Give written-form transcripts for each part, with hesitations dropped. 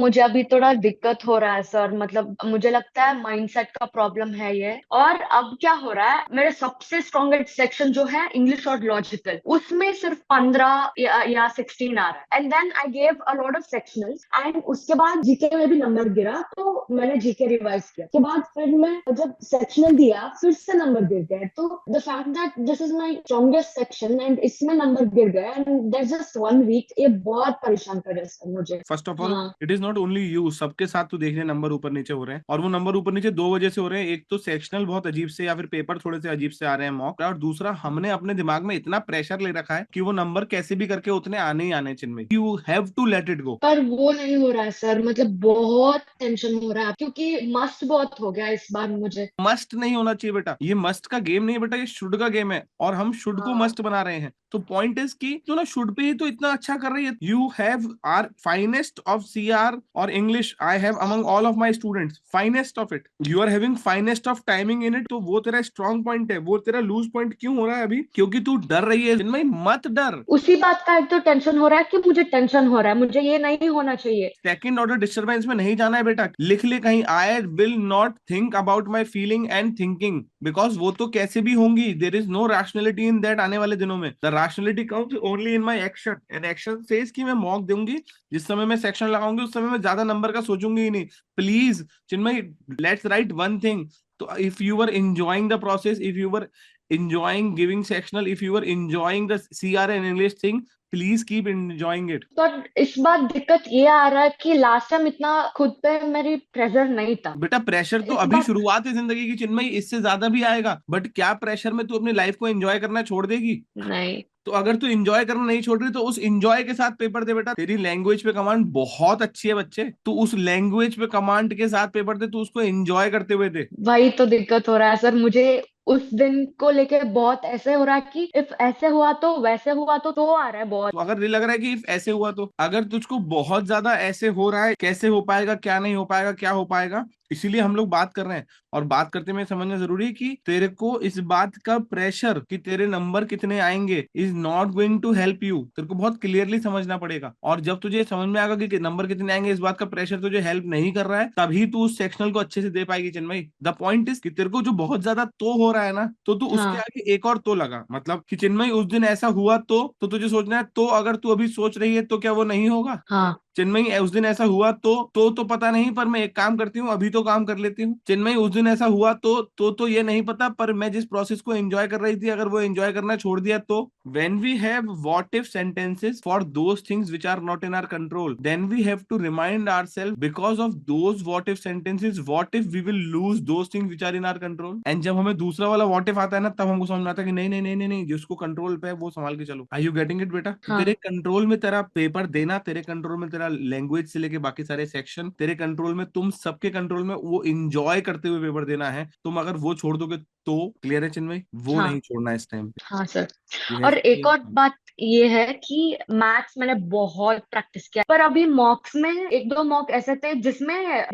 मुझे अभी थोड़ा दिक्कत हो रहा है सर, मतलब मुझे लगता है माइंडसेट का प्रॉब्लम है ये। और अब क्या हो रहा है, मेरे सबसे स्ट्रॉन्गेस्ट सेक्शन जो है इंग्लिश और लॉजिकल, उसमें सिर्फ 15 या 16 आ रहा है। And then I gave a lot of sectionals, and उसके बाद जीके में भी नंबर गिरा, तो मैंने जीके रिवाइज किया। के बाद फिर मैं जब सेक्शनल दिया, फिर से नंबर गिर गए। तो the fact that this is my strongest section and इसमें नंबर गिर गए एंड दैट्स जस्ट 1 वीक, ये बहुत परेशान कर रहा है सर मुझे। फर्स्ट ऑफ ऑल, हाँ। It is not only you, सबके साथ तो देख रहे नंबर ऊपर नीचे हो रहे हैं, और वो नंबर ऊपर नीचे दो वजह से हो रहे हैं। एक तो सेक्शनल बहुत अजीब से या फिर पेपर थोड़े से अजीब से आ रहे हैं मॉक, और दूसरा हमने अपने दिमाग में इतना प्रेशर ले रखा है कि वो नंबर कैसे भी करके उतने आने ही आने Chinmay, you have to let it go. पर वो नहीं हो रहा है सर, मतलब बहुत टेंशन हो रहा है क्योंकि मस्त बहुत हो गया इस बार मुझे। मस्ट नहीं होना चाहिए बेटा, ये मस्ट का गेम नहीं है बेटा, ये शुड का गेम है, और हम शुड को हाँ। मस्ट बना रहे हैं। तो पॉइंट इज कि तो ना शुड पे ही तो इतना अच्छा कर रही है। You have our finest of CR और English, I have among all of my students finest of it, you are having finest of timing in it. तो वो तेरा स्ट्रॉन्ग पॉइंट है, वो तेरा लूज पॉइंट क्यों हो रहा है अभी? क्योंकि तू डर रही है जिनमें, मत डर। उसी बात का एक तो टेंशन हो रहा है कि मुझे टेंशन हो रहा है, मुझे ये नहीं होना चाहिए। सेकंड ऑर्डर डिस्टर्बेंस में नहीं जाना है बेटा, लिख ले कहीं, I will not think about my feeling and thinking, because वो तो कैसे भी होंगी, there is no rationality in that. आने वाले दिनों में the rationality comes only in my action, and action says कि मैं मॉक दूंगी, जिस समय मैं सेक्शन लगाऊंगी उस समय मैं ज्यादा नंबर का सोचूंगी ही नहीं। Please Chinmay, let's write one thing. तो if you were enjoying the process, if you were enjoying giving sectional, if you were enjoying the CR and English thing, please keep enjoying it. पर इस बार दिक्कत ये आ रहा है कि लास्ट टाइम इतना खुद पे मेरी प्रेशर नहीं था। बेटा प्रेशर तो इस अभी बार शुरुआत है जिंदगी की चिन्मयी, इससे ज्यादा भी आएगा, बट क्या प्रेशर में तू अपनी लाइफ को एंजॉय करना छोड़ देगी? नहीं। तो अगर तू एंजॉय करना नहीं छोड़ रही तो उस एंजॉय के साथ पेपर दे बेटा। तेरी लैंग्वेज पे कमांड बहुत अच्छी है बच्चे, तू उस लैंग्वेज पे कमांड के साथ पेपर दे, तू उसको एंजॉय करते हुए दे। वही तो दिक्कत हो रहा है सर मुझे, उस दिन को लेके बहुत ऐसे हो रहा है कि इफ ऐसे हुआ तो वैसे हुआ तो आ रहा है बहुत। तो अगर ये लग रहा है कि if ऐसे हुआ, तो अगर तुझको बहुत ज्यादा ऐसे हो रहा है, कैसे हो पाएगा, क्या नहीं हो पाएगा, क्या हो पाएगा, इसीलिए हम लोग बात कर रहे हैं। और बात करते में समझना जरूरी है कि तेरे को इस बात का प्रेशर कि तेरे नंबर कितने आएंगे is not going to help you. तेरे को बहुत क्लियरली समझना पड़ेगा, और जब तुझे समझ में आएगा कि नंबर कितने आएंगे, इस बात का प्रेशर तुझे हेल्प नहीं कर रहा है, तभी तू उस सेक्शनल को अच्छे से दे पाएगी चिन्मयी। द पॉइंट इज कि तेरे को जो बहुत ज्यादा तो हो रहा है ना, तो तू उसके हाँ। आगे एक और तो लगा, मतलब कि चिन्मयी उस दिन ऐसा हुआ तो तुझे सोचना है, तो अगर तू अभी सोच रही है तो क्या वो नहीं होगा? हाँ। चिन्मयी उस दिन ऐसा हुआ तो पता नहीं, पर मैं एक काम करती हूँ, अभी तो काम कर लेती हूँ। चिन्मयी उस दिन ऐसा हुआ तो ये नहीं पता, पर मैं जिस प्रोसेस को एंजॉय कर रही थी, अगर वो एंजॉय करना छोड़ दिया तो। When we have what if sentences for those things which are not in our control, then we have to remind ourselves because of those what if sentences, what if we will lose those things which are in our control. And जब हमें दूसरा वाला what if आता है ना, तब हमको समझ में आता है कि नहीं नहीं नहीं नहीं नहीं, जिसको कंट्रोल पे है वो संभाल के चलो। आर यू गेटिंग इट बेटा? तो तेरे हाँ। कंट्रोल में तेरा पेपर देना, तेरे कंट्रोल में तेरा लैंग्वेज से लेके बाकी सारे सेक्शन, तेरे कंट्रोल में, तुम सबके कंट्रोल में, वो इंजॉय करते हुए पेपर देना है। तुम अगर वो छोड़ दोगे तो, क्लियर है चिन्मय, वो हाँ। नहीं छोड़ना इस टाइम पे। हाँ सर। यू और हैव एक और बात ये है कि मैथ्स मैंने बहुत प्रैक्टिस किया, पर अभी मॉक्स में एक दो मॉक ऐसे थे जिसमें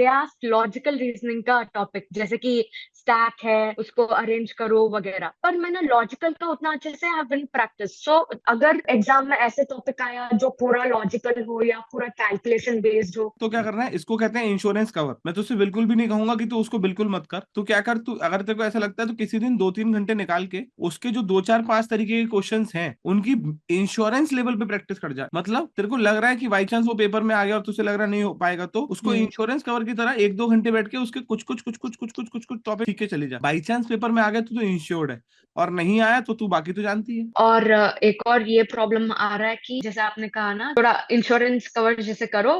लॉजिकल रीजनिंग का टॉपिक, जैसे कि स्टैक है उसको अरेंज करो वगैरह, पर मैंने लॉजिकल का उतना अच्छे से हैवंट प्रैक्टिस। सो अगर एग्जाम में ऐसे टॉपिक आया जो पूरा लॉजिकल हो या पूरा कैलकुलेशन बेस्ड हो। तो क्या करना है, इसको कहते हैं इंश्योरेंस कवर। मैं तो उससे बिल्कुल भी नहीं कहूंगा कि तू उसको बिल्कुल मत कर। तू क्या कर, तू अगर तेरे को ऐसा लगता है तो किसी दिन 2-3 घंटे निकाल के उसके जो 2-4-5 तरीके के क्वेश्चंस हैं उनकी इंश्योरेंस लेवल पे प्रैक्टिस कर जा। मतलब तेरे को लग रहा है कि बाई चांस वो पेपर में आ गया और तुझे लग रहा नहीं हो पाएगा, तो उसको हम्म। इंश्योरेंस कवर की तरह 1-2 घंटे बैठ के उसके कुछ कुछ कुछ कुछ कुछ कुछ कुछ कुछ टॉपिक सीख के चली जा। बाई चांस पेपर में आ गया तो इंश्योर्ड है, और नहीं आया तो तू बाकी तो जानती है। और एक और ये प्रॉब्लम आ रहा है कि जैसे आपने कहा ना थोड़ा इंश्योरेंस कवर जैसे करो,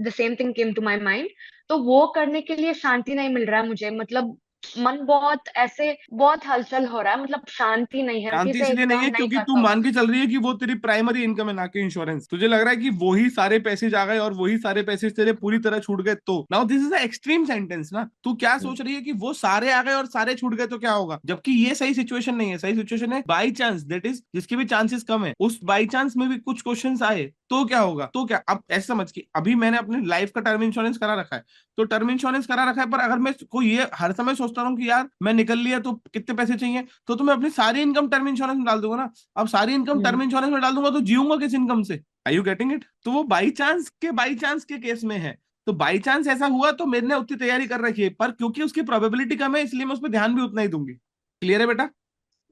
the same thing came to my mind. तो वो करने के लिए शांति नहीं मिल रहा है मुझे, मतलब मन बहुत ऐसे बहुत हलचल हो रहा है, मतलब शांति नहीं है, शांति शांति से इसलिए नहीं एग्जाम है नहीं क्योंकि कर तू पाऊंगी। मान के चल रही है कि वो तेरी प्राइमरी इनकम है, ना कि इंश्योरेंस। तुझे लग रहा है कि वही सारे पैसे आ गए और वही सारे पैसे तेरे पूरी तरह छूट गए, तो now this is a extreme sentence ना। तू क्या सोच रही है कि वो सारे आ गए और सारे छूट गए तो क्या होगा, जबकि ये सही सिचुएशन नहीं है। सही सिचुएशन है बाई चांस, दैट इज जिसके भी चांसेस कम है, उस बाई चांस में भी कुछ क्वेश्चन आए तो क्या होगा। तो क्या, अब ऐसे समझ के अभी मैंने अपनी लाइफ का टर्म इंश्योरेंस करा रखा है, तो टर्म इंश्योरेंस करा रखा है, पर अगर मैं को ये हर समय सोचता रहूं कि यार मैं निकल लिया तो कितने पैसे चाहिए, तो मैं अपनी सारी इनकम टर्म इंश्योरेंस में डाल दूंगा ना। अब सारी इनकम हम्म। टर्म इंश्योरेंस में डाल दूंगा तो जीऊंगा किस इनकम से? Are you getting it? तो वो बाई चांस के केस में है। तो बाई चांस ऐसा हुआ तो मैंने उतनी तैयारी कर रखी है, पर क्योंकि उसकी प्रोबेबिलिटी कम है इसलिए मैं उस पर ध्यान भी उतना ही दूंगी। क्लियर है बेटा?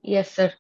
Yes sir.